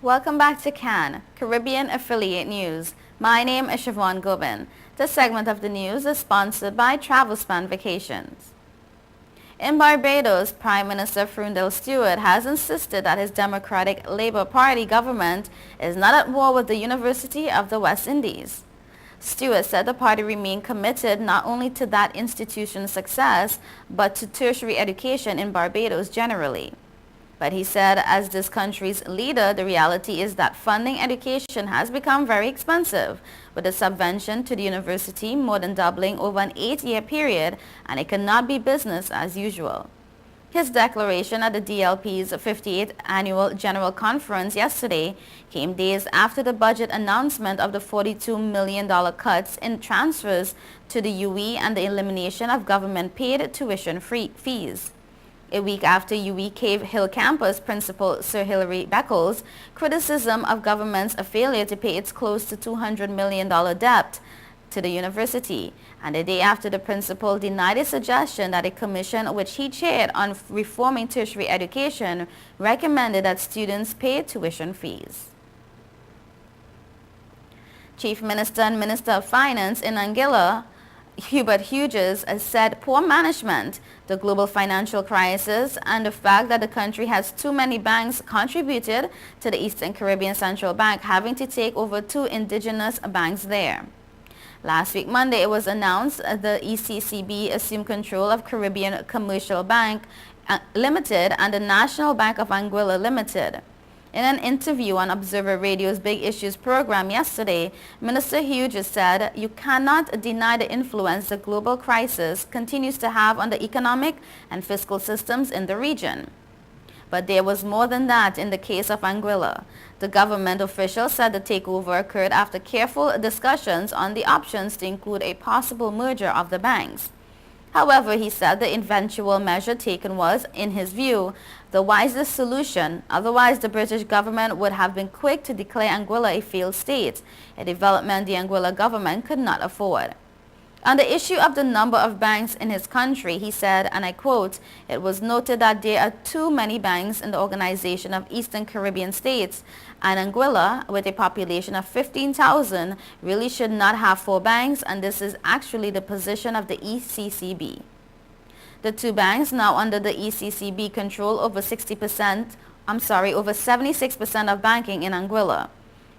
Welcome back to CAN, Caribbean Affiliate News. My name is Siobhan Gobin. This segment of the news is sponsored by TravelSpan Vacations. In Barbados, Prime Minister Freundel Stuart has insisted that his Democratic Labour Party government is not at war with the University of the West Indies. Stuart said the party remained committed not only to that institution's success, but to tertiary education in Barbados generally. But he said, as this country's leader, the reality is that funding education has become very expensive, with the subvention to the university more than doubling over an 8-year period, and it cannot be business as usual. His declaration at the DLP's 58th Annual General Conference yesterday came days after the budget announcement of the $42 million cuts in transfers to the UE and the elimination of government-paid tuition fees. A week after UE Cave Hill campus principal Sir Hilary Beckles' criticism of government's failure to pay its close to $200 million debt to the university, and a day after the principal denied a suggestion that a commission which he chaired on reforming tertiary education recommended that students pay tuition fees. Chief Minister and Minister of Finance in Anguilla, Hubert Hughes, said poor management, the global financial crisis, and the fact that the country has too many banks contributed to the Eastern Caribbean Central Bank having to take over 2 indigenous banks there. Last week, Monday, it was announced the ECCB assumed control of Caribbean Commercial Bank Limited and the National Bank of Anguilla Limited. In an interview on Observer Radio's Big Issues program yesterday, Minister Hughes said, "You cannot deny the influence the global crisis continues to have on the economic and fiscal systems in the region." But there was more than that in the case of Anguilla. The government official said the takeover occurred after careful discussions on the options to include a possible merger of the banks. However, he said the eventual measure taken was, in his view, the wisest solution. Otherwise, the British government would have been quick to declare Anguilla a failed state, a development the Anguilla government could not afford. On the issue of the number of banks in his country, he said, and I quote, "It was noted that there are too many banks in the Organization of Eastern Caribbean States, and Anguilla, with a population of 15,000, really should not have 4 banks, and this is actually the position of the ECCB." The 2 banks now under the ECCB control over 76% of banking in Anguilla.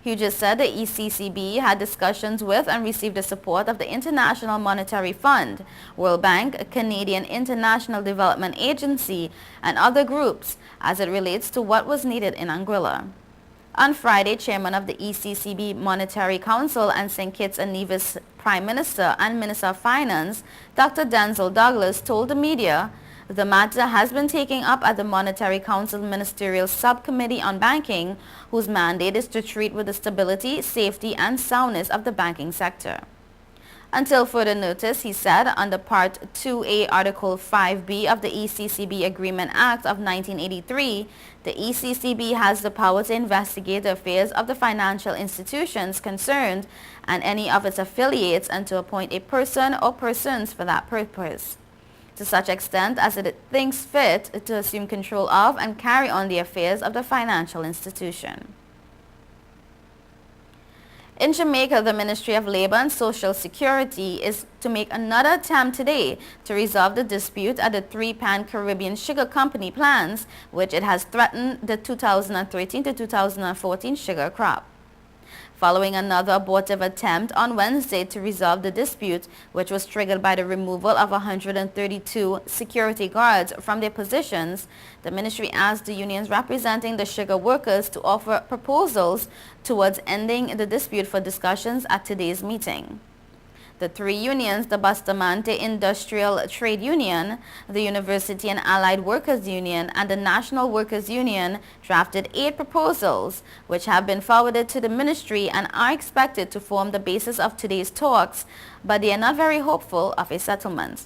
Hughes said the ECCB had discussions with and received the support of the International Monetary Fund, World Bank, Canadian International Development Agency, and other groups as it relates to what was needed in Anguilla. On Friday, Chairman of the ECCB Monetary Council and St. Kitts and Nevis Prime Minister and Minister of Finance, Dr. Denzel Douglas, told the media the matter has been taken up at the Monetary Council Ministerial Subcommittee on Banking, whose mandate is to treat with the stability, safety, and soundness of the banking sector. Until further notice, he said, under Part 2A, Article 5B of the ECCB Agreement Act of 1983, the ECCB has the power to investigate the affairs of the financial institutions concerned and any of its affiliates and to appoint a person or persons for that purpose, to such extent as it thinks fit to assume control of and carry on the affairs of the financial institution. In Jamaica, the Ministry of Labor and Social Security is to make another attempt today to resolve the dispute at the 3 Pan-Caribbean Sugar Company plants, which it has threatened the 2013 to 2014 sugar crop. Following another abortive attempt on Wednesday to resolve the dispute, which was triggered by the removal of 132 security guards from their positions, the ministry asked the unions representing the sugar workers to offer proposals towards ending the dispute for discussions at today's meeting. The 3 unions, the Bustamante Industrial Trade Union, the University and Allied Workers Union, and the National Workers Union, drafted 8 proposals, which have been forwarded to the ministry and are expected to form the basis of today's talks, but they are not very hopeful of a settlement.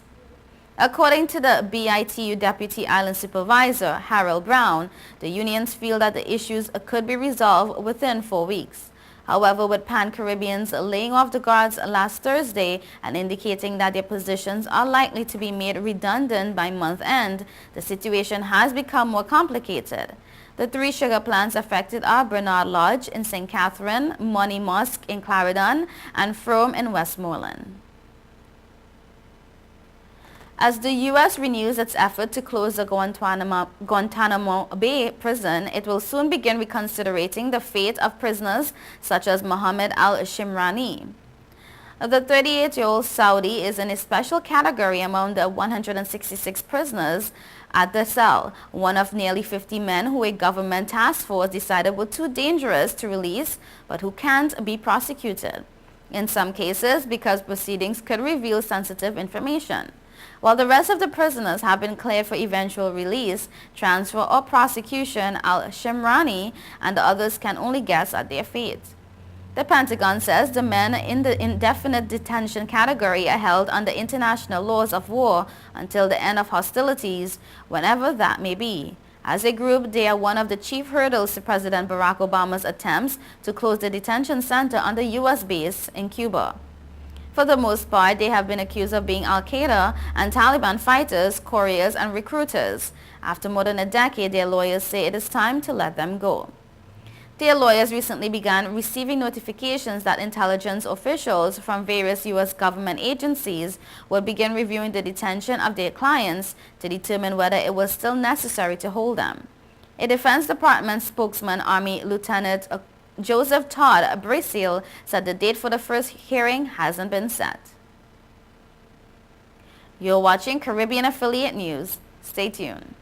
According to the BITU Deputy Island Supervisor, Harold Brown, the unions feel that the issues could be resolved within 4 weeks. However, with Pan Caribbean's laying off the guards last Thursday and indicating that their positions are likely to be made redundant by month end, the situation has become more complicated. The three sugar plants affected are Bernard Lodge in St. Catherine, Money Mosque in Clarendon, and Frome in Westmoreland. As the U.S. renews its effort to close the Guantanamo Bay prison, it will soon begin reconsidering the fate of prisoners such as Mohammed al-Shimrani. The 38-year-old Saudi is in a special category among the 166 prisoners at the cell, one of nearly 50 men who a government task force decided were too dangerous to release but who can't be prosecuted, in some cases because proceedings could reveal sensitive information. While the rest of the prisoners have been cleared for eventual release, transfer or prosecution, al-Shimrani and the others can only guess at their fate. The Pentagon says the men in the indefinite detention category are held under international laws of war until the end of hostilities, whenever that may be. As a group, they are one of the chief hurdles to President Barack Obama's attempts to close the detention center on the U.S. base in Cuba. For the most part, they have been accused of being Al-Qaeda and Taliban fighters, couriers, and recruiters. After more than a decade, their lawyers say it is time to let them go. Their lawyers recently began receiving notifications that intelligence officials from various U.S. government agencies would begin reviewing the detention of their clients to determine whether it was still necessary to hold them. A Defense Department spokesman, Army Lieutenant Joseph Todd Braceel, said the date for the first hearing hasn't been set. You're watching Caribbean Affiliate News. Stay tuned.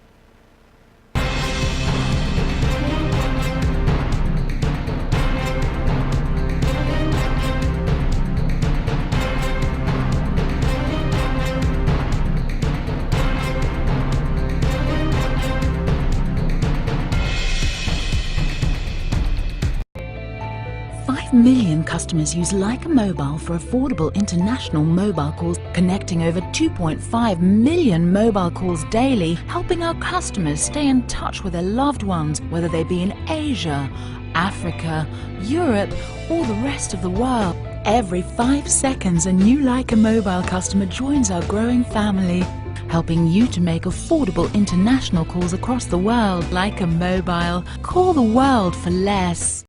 5 million customers use Leica Mobile for affordable international mobile calls, connecting over 2.5 million mobile calls daily, helping our customers stay in touch with their loved ones, whether they be in Asia, Africa, Europe, or the rest of the world. Every 5 seconds, a new Leica Mobile customer joins our growing family, helping you to make affordable international calls across the world. Leica Mobile. Call the world for less.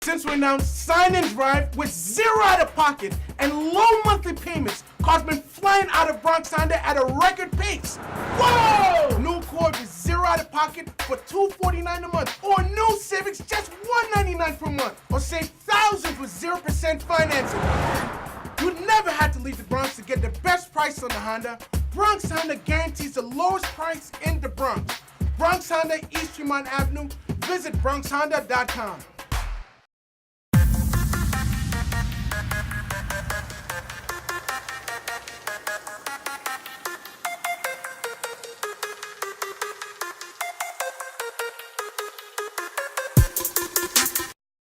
Since we announced Sign and Drive with zero out-of-pocket and low monthly payments, cars been flying out of Bronx Honda at a record pace. Whoa! New Accord with zero out-of-pocket for $249 a month, or new Civics just $199 per month, or save thousands with 0% financing. You never had to leave the Bronx to get the best price on the Honda. Bronx Honda guarantees the lowest price in the Bronx. Bronx Honda, East Tremont Avenue. Visit BronxHonda.com.